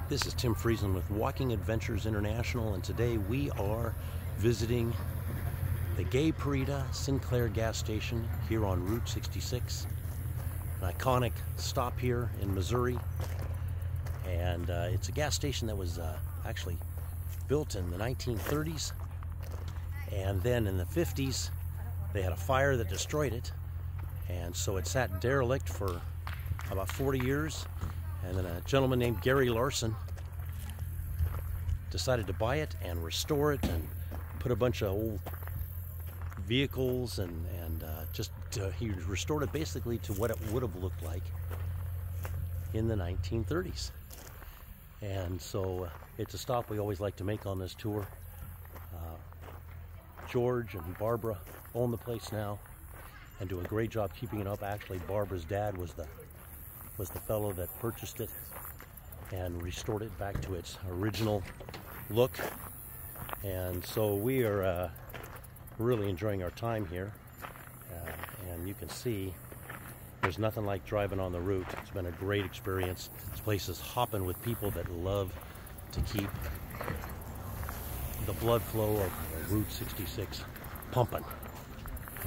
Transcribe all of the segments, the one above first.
This is Tim Friesen with Walking Adventures International, and today we are visiting the Gay Parita Sinclair gas station here on Route 66. An iconic stop here in Missouri, and it's a gas station that was actually built in the 1930s, and then in the 50s they had a fire that destroyed it, and so it sat derelict for about 40 years. And then a gentleman named Gary Larson decided to buy it and restore it and put a bunch of old vehicles and he restored it basically to what it would have looked like in the 1930s. And so it's a stop we always like to make on this tour. George and Barbara own the place now and do a great job keeping it up. Actually, Barbara's dad was the fellow that purchased it and restored it back to its original look. And so we are really enjoying our time here, and you can see there's nothing like driving on the route. It's been a great experience. This place is hopping with people that love to keep the blood flow of Route 66 pumping.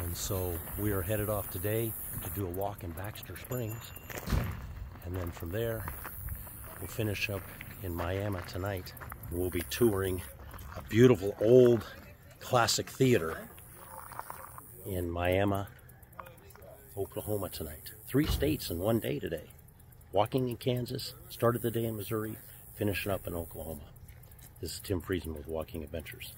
And so we are headed off today to do a walk in Baxter Springs. And then from there, we'll finish up in Miami tonight. We'll be touring a beautiful old classic theater in Miami, Oklahoma tonight. 3 states in one day today. Walking in Kansas, started the day in Missouri, finishing up in Oklahoma. This is Tim Friesen with Walking Adventures.